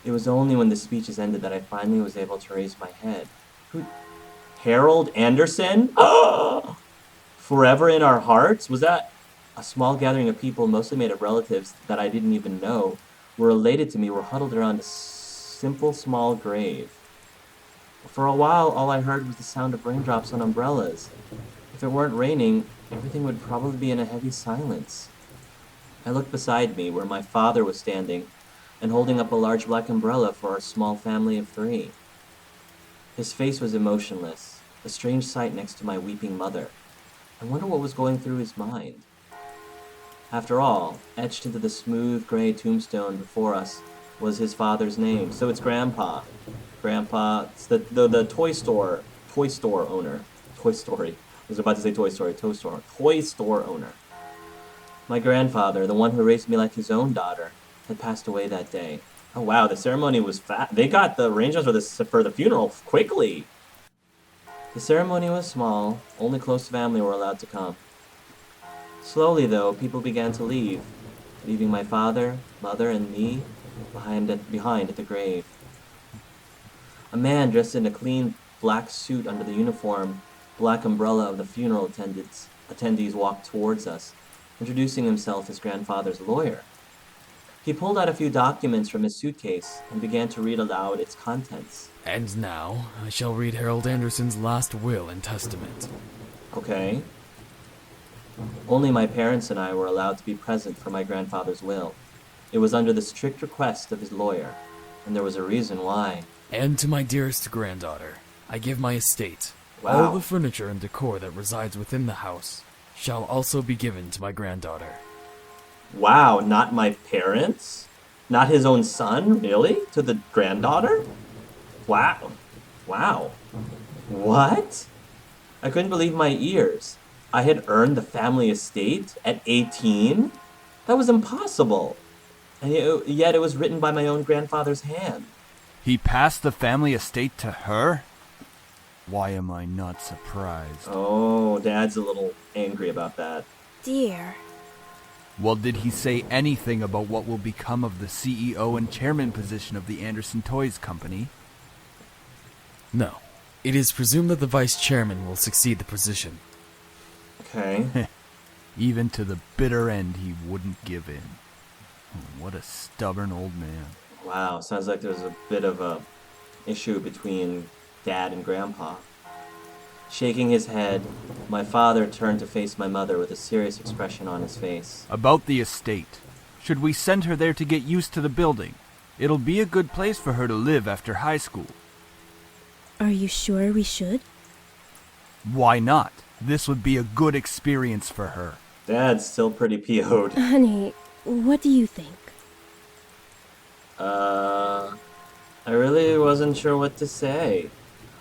It was only when the speeches ended that I finally was able to raise my head. Who? Harold Anderson? Forever in our hearts? Was that a small gathering of people, mostly made of relatives that I didn't even know, were related to me, were huddled around a simple small grave. For a while, all I heard was the sound of raindrops on umbrellas. If it weren't raining, everything would probably be in a heavy silence. I looked beside me, where my father was standing, and holding up a large black umbrella for our small family of 3. His face was emotionless, a strange sight next to my weeping mother. I wonder what was going through his mind. After all, etched into the smooth gray tombstone before us was his father's name. So it's Grandpa. Grandpa, it's the toy store owner. Toy Story. I was about to say Toy Story, toy store owner. My grandfather, the one who raised me like his own daughter, had passed away that day. Oh wow, the ceremony was fast. They got the arrangements for the funeral quickly. The ceremony was small. Only close family were allowed to come. Slowly, though, people began to leave, leaving my father, mother, and me behind at the grave. A man dressed in a clean black suit under the uniform, black umbrella of the funeral attendees walked towards us, introducing himself as grandfather's lawyer. He pulled out a few documents from his suitcase and began to read aloud its contents. And now, I shall read Harold Anderson's last will and testament. Okay. Only my parents and I were allowed to be present for my grandfather's will. It was under the strict request of his lawyer, and there was a reason why. And to my dearest granddaughter, I give my estate. Wow. All the furniture and decor that resides within the house shall also be given to my granddaughter. Wow, not my parents? Not his own son, really? To the granddaughter? Wow. Wow. What? I couldn't believe my ears. I had earned the family estate at 18? That was impossible. And yet it was written by my own grandfather's hand. He passed the family estate to her? Why am I not surprised? Oh, Dad's a little angry about that. Dear. Well, did he say anything about what will become of the CEO and chairman position of the Anderson Toys Company? No. It is presumed that the vice chairman will succeed the position. Okay. Even to the bitter end, he wouldn't give in. What a stubborn old man. Wow, sounds like there's a bit of a issue between Dad and Grandpa. Shaking his head, my father turned to face my mother with a serious expression on his face. About the estate. Should we send her there to get used to the building? It'll be a good place for her to live after high school. Are you sure we should? Why not? This would be a good experience for her. Dad's still pretty PO'd. Honey, what do you think? I really wasn't sure what to say.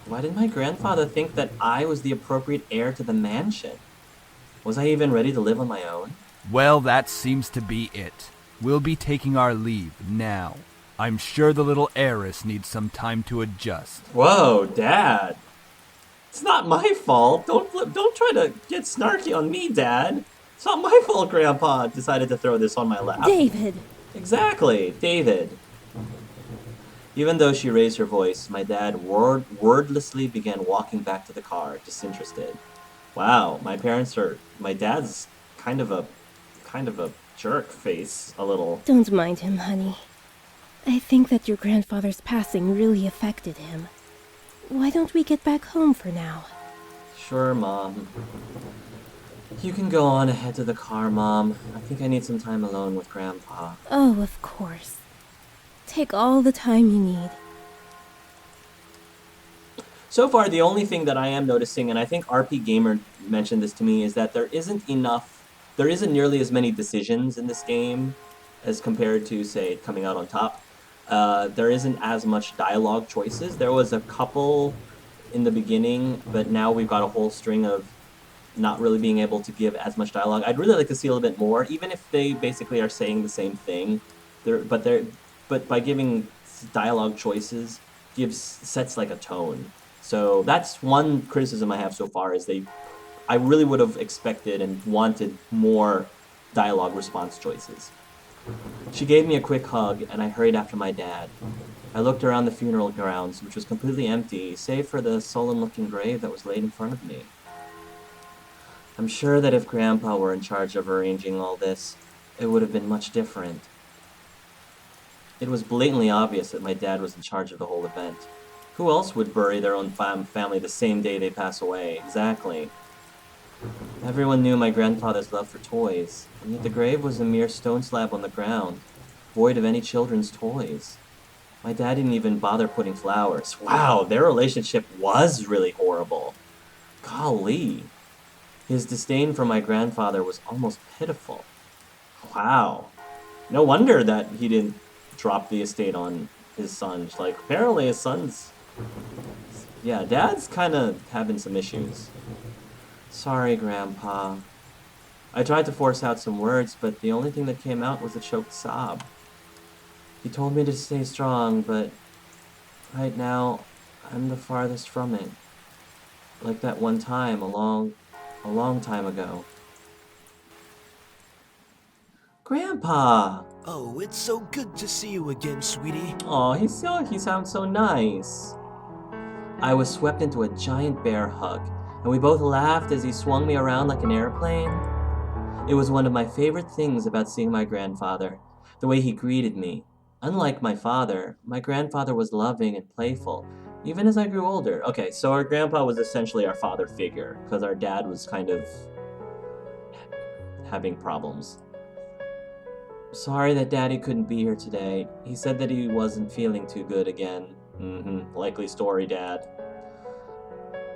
Why did my grandfather think that I was the appropriate heir to the mansion? Was I even ready to live on my own? Well, that seems to be it. We'll be taking our leave now. I'm sure the little heiress needs some time to adjust. Whoa, Dad. It's not my fault. Don't try to get snarky on me, Dad. It's not my fault Grandpa decided to throw this on my lap. David! Exactly, David. Even though she raised her voice, my dad wordlessly began walking back to the car, disinterested. Wow, my dad's kind of a jerk face, a little. Don't mind him, honey. I think that your grandfather's passing really affected him. Why don't we get back home for now? Sure, Mom. You can go on ahead to the car, Mom. I think I need some time alone with Grandpa. Oh, of course. Take all the time you need. So far, the only thing that I am noticing, and I think RP Gamer mentioned this to me, is that there isn't nearly as many decisions in this game as compared to, say, coming out on top. There isn't as much dialogue choices. There was a couple in the beginning, but now we've got a whole string of not really being able to give as much dialogue. I'd really like to see a little bit more, even if they basically are saying the same thing. But by giving dialogue choices, sets like a tone. So that's one criticism I have so far, is I really would have expected and wanted more dialogue response choices. She gave me a quick hug, and I hurried after my dad. I looked around the funeral grounds, which was completely empty, save for the solemn-looking grave that was laid in front of me. I'm sure that if Grandpa were in charge of arranging all this, it would have been much different. It was blatantly obvious that my dad was in charge of the whole event. Who else would bury their own family the same day they pass away? Exactly. Everyone knew my grandfather's love for toys, and yet the grave was a mere stone slab on the ground, void of any children's toys. My dad didn't even bother putting flowers. Wow, their relationship was really horrible. Golly. His disdain for my grandfather was almost pitiful. Wow. No wonder that he didn't drop the estate on his son. Like, apparently his son's... Yeah, Dad's kind of having some issues. Sorry, Grandpa. I tried to force out some words, but the only thing that came out was a choked sob. He told me to stay strong, but right now, I'm the farthest from it. Like that one time, a long time ago. Grandpa! Oh, it's so good to see you again, sweetie. Aw, he sounds so nice. I was swept into a giant bear hug, and we both laughed as he swung me around like an airplane. It was one of my favorite things about seeing my grandfather, the way he greeted me. Unlike my father, my grandfather was loving and playful, even as I grew older. Okay, so our grandpa was essentially our father figure, because our dad was kind of having problems. Sorry that Daddy couldn't be here today. He said that he wasn't feeling too good again. Likely story, Dad.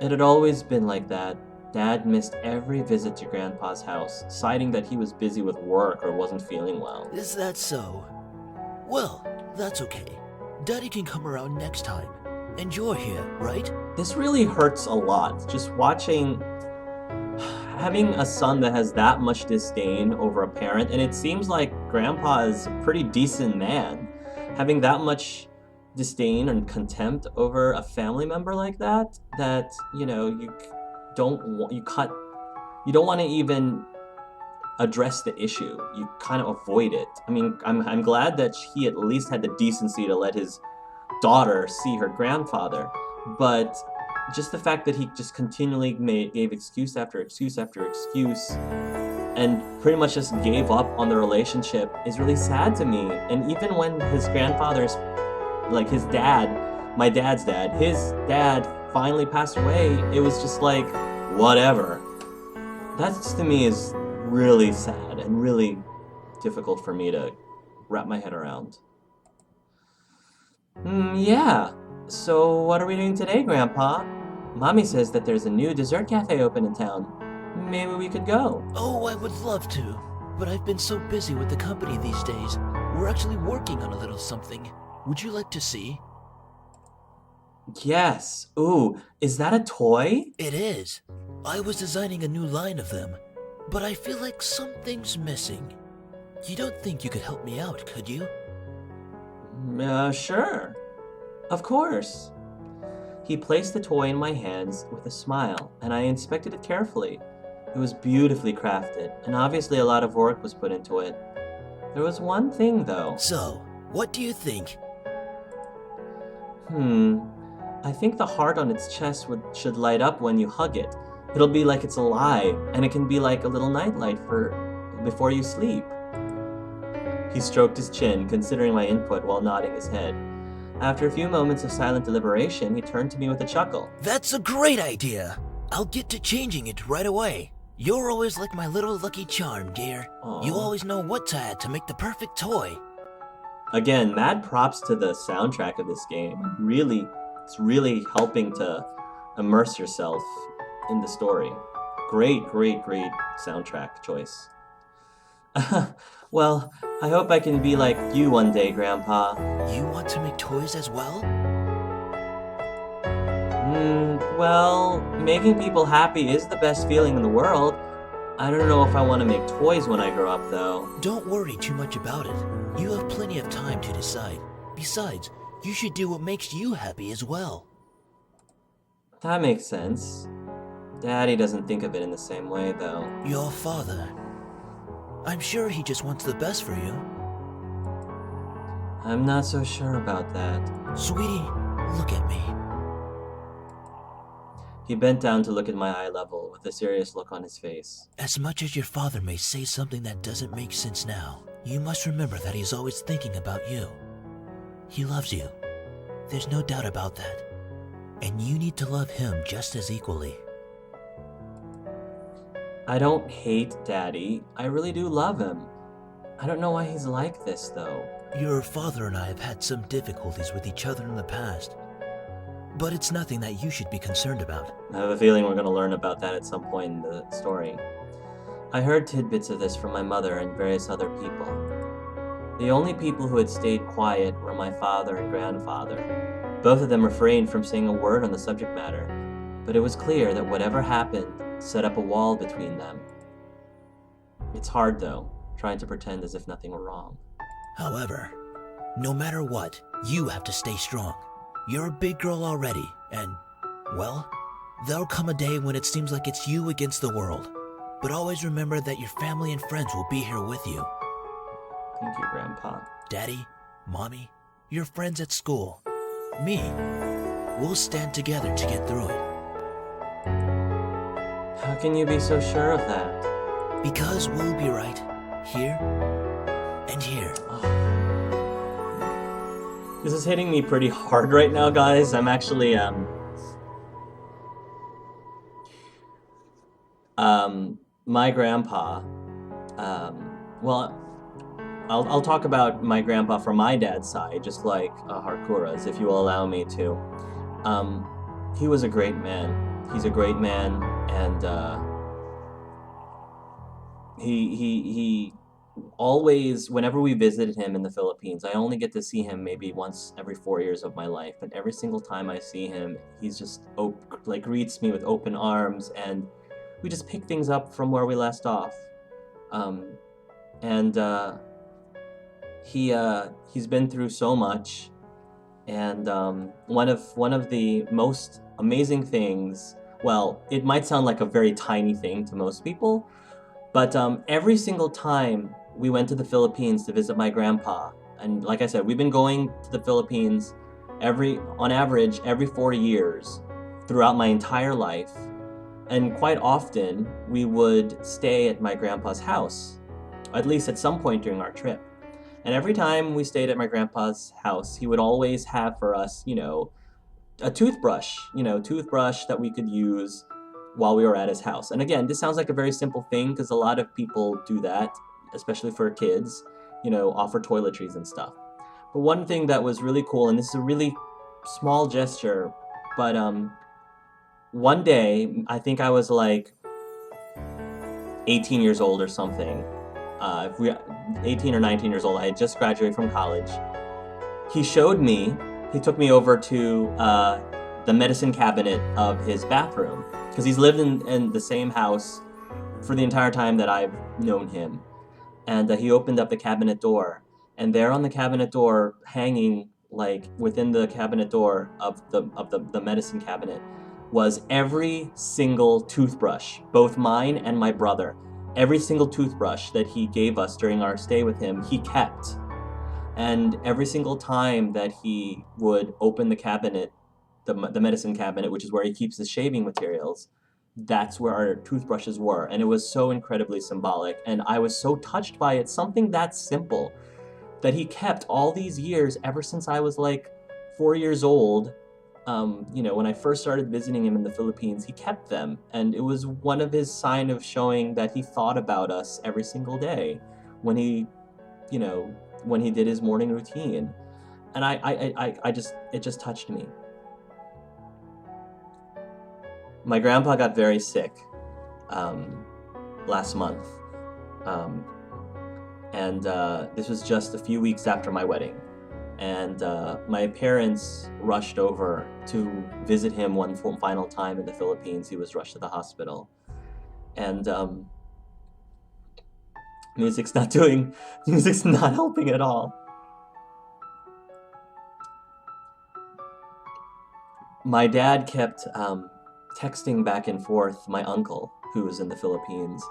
It had always been like that. Dad missed every visit to Grandpa's house, citing that he was busy with work or wasn't feeling well. Is that so? Well, that's okay. Daddy can come around next time. And you're here, right? This really hurts a lot, just watching... having a son that has that much disdain over a parent, and it seems like Grandpa is a pretty decent man. Having that much disdain and contempt over a family member like that, you know, you don't want to even address the issue. You kind of avoid it. I mean, I'm glad that he at least had the decency to let his daughter see her grandfather, but just the fact that he just continually gave excuse after excuse after excuse and pretty much just gave up on the relationship is really sad to me. And even when his grandfather's, like his dad, my dad's dad, his dad finally passed away, it was just like, whatever. That to me is really sad and really difficult for me to wrap my head around. Yeah. So what are we doing today, Grandpa? Mommy says that there's a new dessert cafe open in town. Maybe we could go. Oh, I would love to. But I've been so busy with the company these days. We're actually working on a little something. Would you like to see? Yes. Ooh, is that a toy? It is. I was designing a new line of them. But I feel like something's missing. You don't think you could help me out, could you? Sure. Of course. He placed the toy in my hands with a smile, and I inspected it carefully. It was beautifully crafted, and obviously a lot of work was put into it. There was one thing, though. So, what do you think? I think the heart on its chest should light up when you hug it. It'll be like it's alive, and it can be like a little nightlight before you sleep. He stroked his chin, considering my input while nodding his head. After a few moments of silent deliberation, he turned to me with a chuckle. That's a great idea! I'll get to changing it right away. You're always like my little lucky charm, dear. Aww. You always know what to add to make the perfect toy. Again, mad props to the soundtrack of this game. It's really helping to immerse yourself in the story. Great soundtrack choice. Well, I hope I can be like you one day, Grandpa. You want to make toys as well? Well, making people happy is the best feeling in the world. I don't know if I want to make toys when I grow up, though. Don't worry too much about it. You have plenty of time to decide. Besides, you should do what makes you happy as well. That makes sense. Daddy doesn't think of it in the same way, though. Your father. I'm sure he just wants the best for you. I'm not so sure about that. Sweetie, look at me. He bent down to look at my eye level with a serious look on his face. As much as your father may say something that doesn't make sense now, you must remember that he's always thinking about you. He loves you. There's no doubt about that. And you need to love him just as equally. I don't hate Daddy. I really do love him. I don't know why he's like this, though. Your father and I have had some difficulties with each other in the past. But it's nothing that you should be concerned about. I have a feeling we're going to learn about that at some point in the story. I heard tidbits of this from my mother and various other people. The only people who had stayed quiet were my father and grandfather. Both of them refrained from saying a word on the subject matter, but it was clear that whatever happened set up a wall between them. It's hard, though, trying to pretend as if nothing were wrong. However, no matter what, you have to stay strong. You're a big girl already, and, well, there'll come a day when it seems like it's you against the world. But always remember that your family and friends will be here with you. Thank you, Grandpa. Daddy, Mommy, your friends at school, me. We'll stand together to get through it. How can you be so sure of that? Because we'll be right here and here. This is hitting me pretty hard right now, guys. I'm actually, my grandpa, well, I'll talk about my grandpa from my dad's side, just like Harkura's, if you will allow me to. He was a great man. He's a great man, and he always, whenever we visited him in the Philippines, I only get to see him maybe once every 4 years of my life, but every single time I see him, he's just greets me with open arms, and we just pick things up from where we left off. He's been through so much, and one of the most amazing things, well, it might sound like a very tiny thing to most people, but every single time we went to the Philippines to visit my grandpa, and like I said, we've been going to the Philippines on average every 4 years throughout my entire life, and quite often we would stay at my grandpa's house, at least at some point during our trip. And every time we stayed at my grandpa's house, he would always have for us, a toothbrush that we could use while we were at his house. And again, this sounds like a very simple thing because a lot of people do that, especially for kids, offer toiletries and stuff. But one thing that was really cool, and this is a really small gesture, but one day, I think I was like 18 years old or something. 18 or 19 years old. I had just graduated from college. He took me over to the medicine cabinet of his bathroom, because he's lived in the same house for the entire time that I've known him. And he opened up the cabinet door, and there on the cabinet door, hanging within the cabinet door of the medicine cabinet, was every single toothbrush, both mine and my brother. Every single toothbrush that he gave us during our stay with him, he kept. And every single time that he would open the cabinet, the medicine cabinet, which is where he keeps his shaving materials, that's where our toothbrushes were. And it was so incredibly symbolic. And I was so touched by it, something that simple, that he kept all these years, ever since I was 4 years old. When I first started visiting him in the Philippines, he kept them, and it was one of his sign of showing that he thought about us every single day when he did his morning routine. And it just touched me. My grandpa got very sick last month, and this was just a few weeks after my wedding. And my parents rushed over to visit him one final time in the Philippines. He was rushed to the hospital. And music's not helping at all. My dad kept texting back and forth my uncle, who was in the Philippines,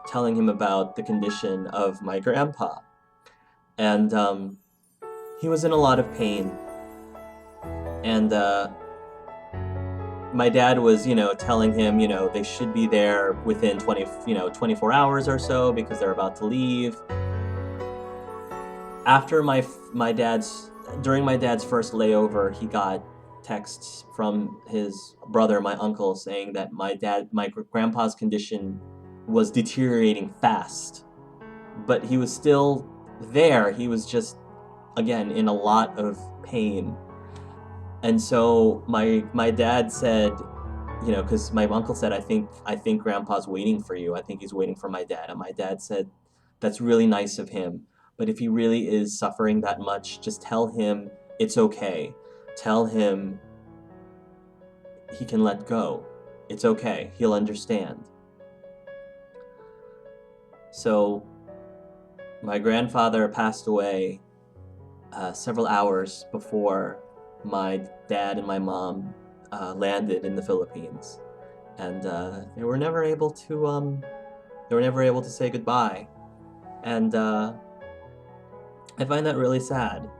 telling him about the condition of my grandpa. And he was in a lot of pain. And my dad was, telling him, they should be there within 24 hours or so because they're about to leave. After during my dad's first layover, he got texts from his brother, my uncle, saying that my grandpa's condition was deteriorating fast. But he was still there. He was just, again, in a lot of pain. And so my dad said, because my uncle said, I think Grandpa's waiting for you. I think he's waiting for my dad. And my dad said, that's really nice of him. But if he really is suffering that much, just tell him it's okay. Tell him he can let go. It's okay. He'll understand. So my grandfather passed away several hours before my dad and my mom landed in the Philippines, and they were never able to say goodbye, and I find that really sad.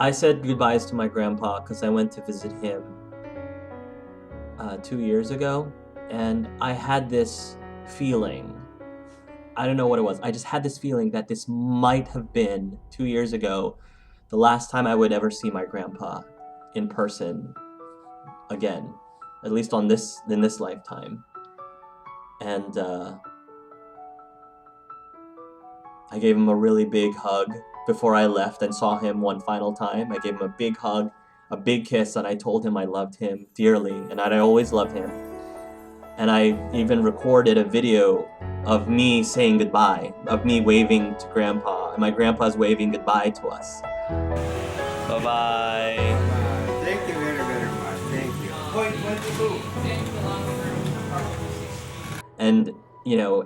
I said goodbyes to my grandpa because I went to visit him 2 years ago, and I had this feeling. I don't know what it was. I just had this feeling that this might have been 2 years ago the last time I would ever see my grandpa in person again, at least in this lifetime. And I gave him a really big hug before I left and saw him one final time. I gave him a big hug, a big kiss, and I told him I loved him dearly and that I always loved him. And I even recorded a video of me saying goodbye, of me waving to Grandpa, and my grandpa's waving goodbye to us. Bye-bye. Thank you very, very much. Thank you. Point 22. And,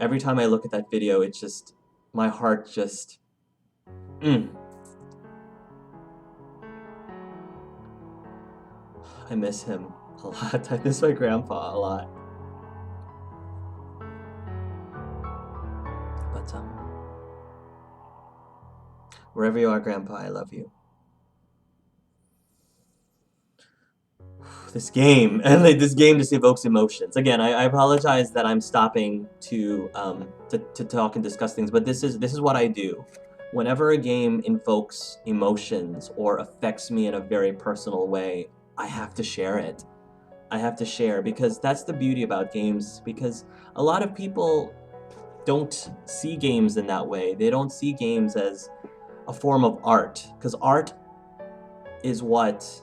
every time I look at that video, it just, my heart just, I miss him a lot. I miss my grandpa a lot. But, wherever you are, Grandpa, I love you. This game just evokes emotions. Again, I apologize that I'm stopping to talk and discuss things, but this is what I do. Whenever a game invokes emotions or affects me in a very personal way, I have to share it. I have to share, because that's the beauty about games, because a lot of people don't see games in that way. They don't see games as a form of art, because art is what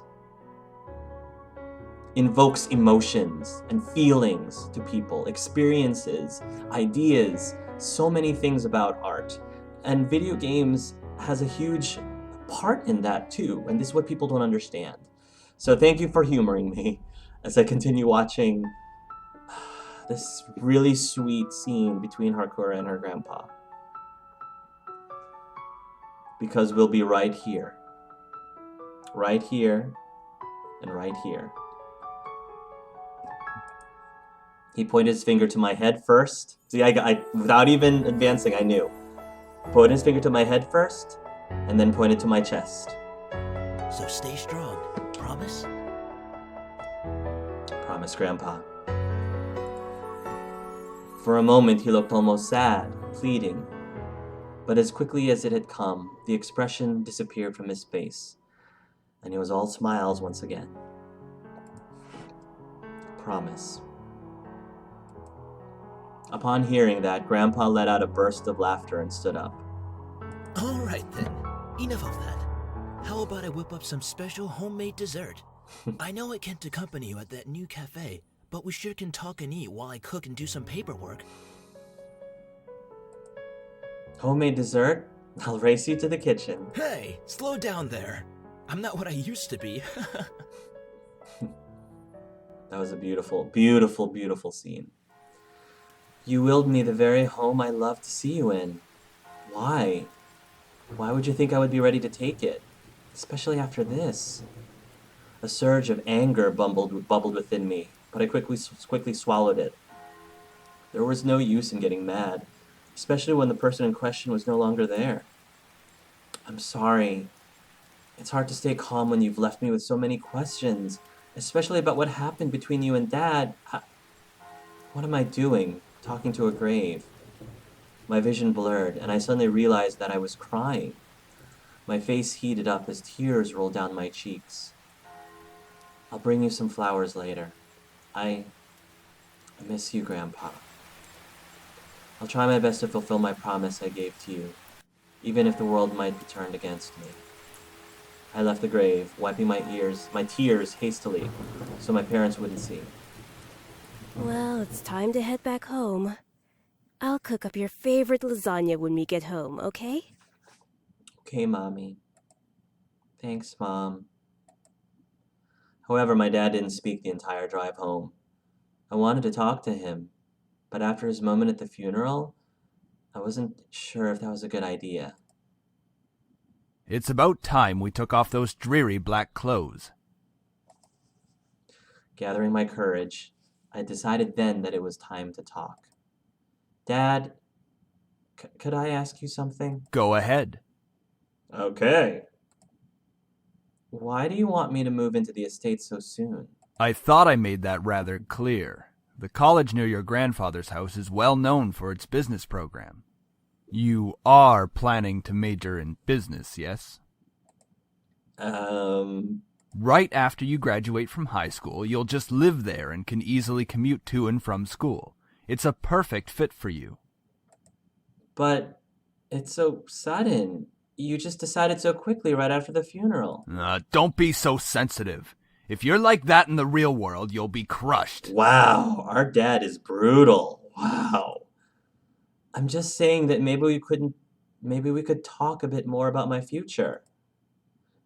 invokes emotions and feelings to people, experiences, ideas, so many things about art. And video games has a huge part in that too, and this is what people don't understand. So thank you for humoring me as I continue watching this really sweet scene between Hakura and her grandpa. Because we'll be right here. Right here and right here. He pointed his finger to my head first. See, I without even advancing, I knew. Pointed his finger to my head first, and then pointed to my chest. So stay strong. Promise? Promise, Grandpa. For a moment, he looked almost sad, pleading. But as quickly as it had come, the expression disappeared from his face, and he was all smiles once again. Promise. Upon hearing that, Grandpa let out a burst of laughter and stood up. All right then. Enough of that. How about I whip up some special homemade dessert? I know I can't accompany you at that new cafe, but we sure can talk and eat while I cook and do some paperwork. Homemade dessert? I'll race you to the kitchen. Hey, slow down there. I'm not what I used to be. That was a beautiful, beautiful, beautiful scene. You willed me the very home I love to see you in. Why? Why would you think I would be ready to take it? Especially after this. A surge of anger bubbled within me, but I quickly swallowed it. There was no use in getting mad, especially when the person in question was no longer there. I'm sorry. It's hard to stay calm when you've left me with so many questions, especially about what happened between you and Dad. What am I doing? Talking to a grave. My vision blurred, and I suddenly realized that I was crying. My face heated up as tears rolled down my cheeks. I'll bring you some flowers later. I miss you, Grandpa. I'll try my best to fulfill my promise I gave to you, even if the world might be turned against me. I left the grave, wiping my tears hastily, so my parents wouldn't see. Well, it's time to head back home. I'll cook up your favorite lasagna when we get home, okay? Okay, Mommy. Thanks, Mom. However, my dad didn't speak the entire drive home. I wanted to talk to him, but after his moment at the funeral, I wasn't sure if that was a good idea. It's about time we took off those dreary black clothes. Gathering my courage, I decided then that it was time to talk. Dad, could I ask you something? Go ahead. Okay. Why do you want me to move into the estate so soon? I thought I made that rather clear. The college near your grandfather's house is well known for its business program. You are planning to major in business, yes? Right after you graduate from high school, you'll just live there and can easily commute to and from school. It's a perfect fit for you. But it's so sudden. You just decided so quickly right after the funeral. Don't be so sensitive. If you're like that in the real world, you'll be crushed. Wow, our dad is brutal. Wow. I'm just saying that maybe we could talk a bit more about my future.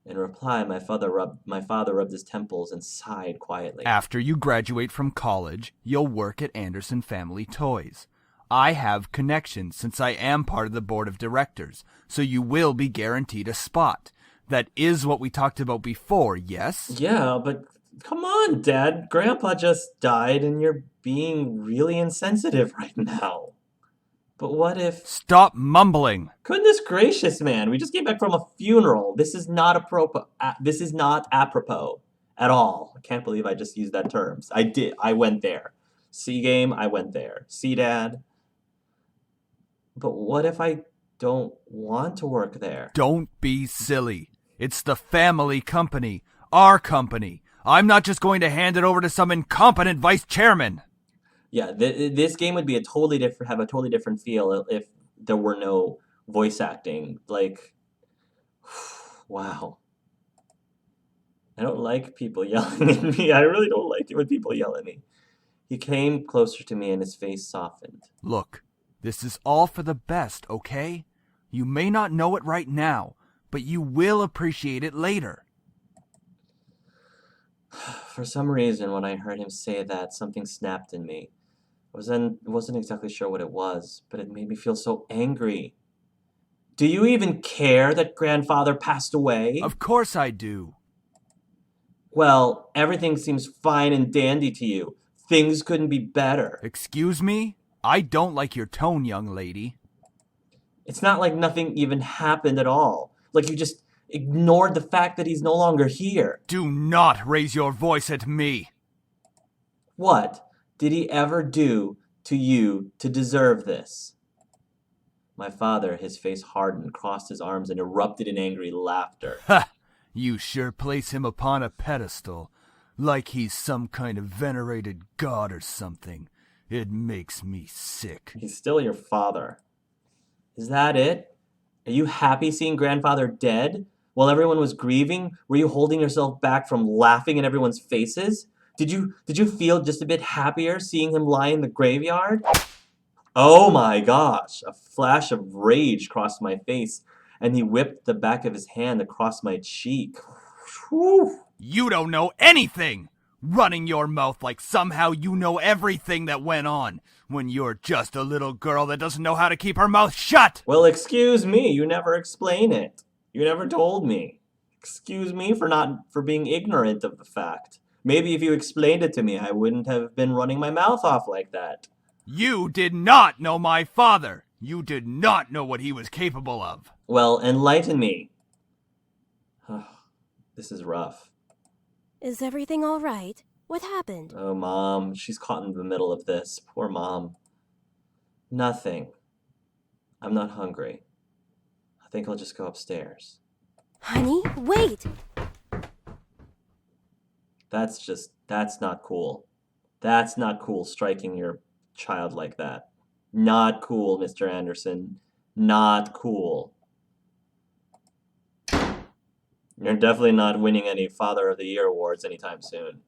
In reply, my father rubbed his temples and sighed quietly. After you graduate from college, you'll work at Anderson Family Toys. I have connections since I am part of the board of directors, so you will be guaranteed a spot. That is what we talked about before, yes? Yeah, but come on, Dad. Grandpa just died and you're being really insensitive right now. But what if... Stop mumbling! Goodness gracious, man. We just came back from a funeral. This is not apropos at all. I can't believe I just used that term. I did. I went there. See, game, I went there. See, Dad? But what if I don't want to work there? Don't be silly. It's the family company. Our company. I'm not just going to hand it over to some incompetent vice chairman. Yeah, this game would be have a totally different feel if there were no voice acting. Like, wow. I don't like people yelling at me. I really don't like it when people yell at me. He came closer to me and his face softened. Look, this is all for the best, okay? You may not know it right now, but you will appreciate it later. For some reason, when I heard him say that, something snapped in me. I wasn't exactly sure what it was, but it made me feel so angry. Do you even care that grandfather passed away? Of course I do. Well, everything seems fine and dandy to you. Things couldn't be better. Excuse me? I don't like your tone, young lady. It's not like nothing even happened at all. Like you just ignored the fact that he's no longer here. Do not raise your voice at me. What did he ever do to you to deserve this? My father, his face hardened, crossed his arms, and erupted in angry laughter. Ha! You sure place him upon a pedestal, like he's some kind of venerated god or something. It makes me sick. He's still your father. Is that it? Are you happy seeing grandfather dead? While everyone was grieving, were you holding yourself back from laughing in everyone's faces? Did you feel just a bit happier seeing him lie in the graveyard? Oh my gosh! A flash of rage crossed my face, and he whipped the back of his hand across my cheek. Whew. You don't know anything! Running your mouth like somehow you know everything that went on, when you're just a little girl that doesn't know how to keep her mouth shut! Well, excuse me, you never explain it. You never told me. Excuse me for being ignorant of the fact. Maybe if you explained it to me, I wouldn't have been running my mouth off like that. You did not know my father. You did not know what he was capable of. Well, enlighten me. This is rough. Is everything all right? What happened? Oh, Mom, she's caught in the middle of this. Poor Mom. Nothing. I'm not hungry. I think I'll just go upstairs. Honey, wait! That's not cool. That's not cool, striking your child like that. Not cool, Mr. Anderson. Not cool. You're definitely not winning any Father of the Year awards anytime soon.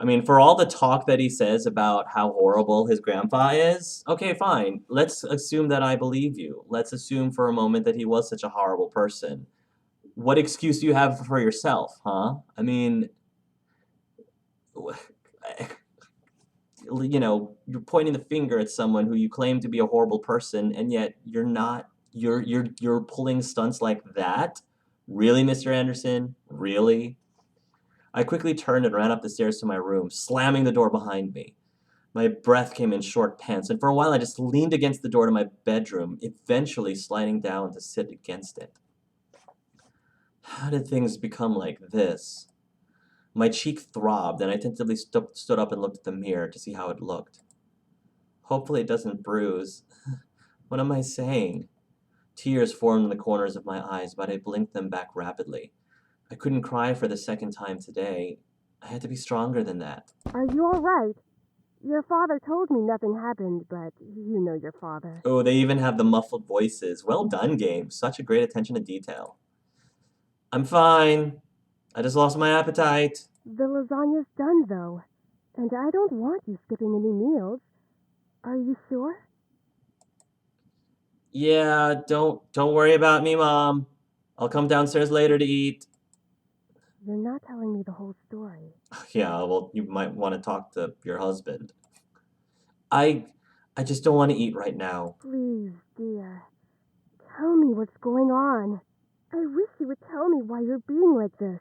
I mean, for all the talk that he says about how horrible his grandpa is, okay, fine. Let's assume that I believe you. Let's assume for a moment that he was such a horrible person. What excuse do you have for yourself, huh? I mean, you know, you're pointing the finger at someone who you claim to be a horrible person, and yet you're not. You're pulling stunts like that? Really, Mr. Anderson? Really? I quickly turned and ran up the stairs to my room, slamming the door behind me. My breath came in short pants, and for a while I just leaned against the door to my bedroom, eventually sliding down to sit against it. How did things become like this? My cheek throbbed, and I tentatively stood up and looked at the mirror to see how it looked. Hopefully it doesn't bruise. What am I saying? Tears formed in the corners of my eyes, but I blinked them back rapidly. I couldn't cry for the second time today. I had to be stronger than that. Are you all right? Your father told me nothing happened, but you know your father. Oh, they even have the muffled voices. Well done, game. Such a great attention to detail. I'm fine. I just lost my appetite. The lasagna's done, though, and I don't want you skipping any meals. Are you sure? Yeah, don't worry about me, Mom. I'll come downstairs later to eat. You're not telling me the whole story. Yeah, well, you might want to talk to your husband. I just don't want to eat right now. Please, dear. Tell me what's going on. I wish you would tell me why you're being like this.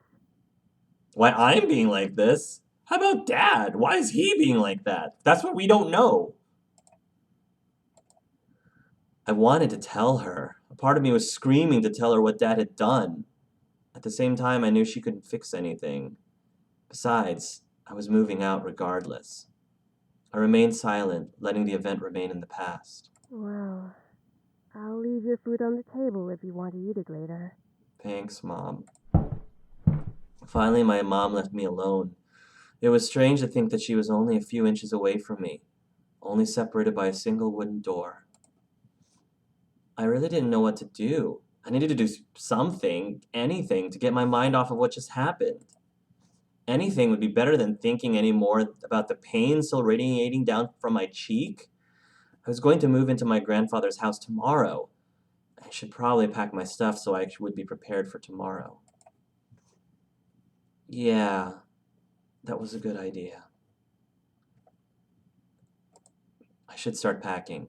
Why I'm being like this? How about Dad? Why is he being like that? That's what we don't know. I wanted to tell her. A part of me was screaming to tell her what Dad had done. At the same time, I knew she couldn't fix anything. Besides, I was moving out regardless. I remained silent, letting the event remain in the past. Well, I'll leave your food on the table if you want to eat it later. Thanks, Mom. Finally, my mom left me alone. It was strange to think that she was only a few inches away from me, only separated by a single wooden door. I really didn't know what to do. I needed to do something, anything, to get my mind off of what just happened. Anything would be better than thinking any more about the pain still radiating down from my cheek. I was going to move into my grandfather's house tomorrow. I should probably pack my stuff so I would be prepared for tomorrow. Yeah, that was a good idea. I should start packing.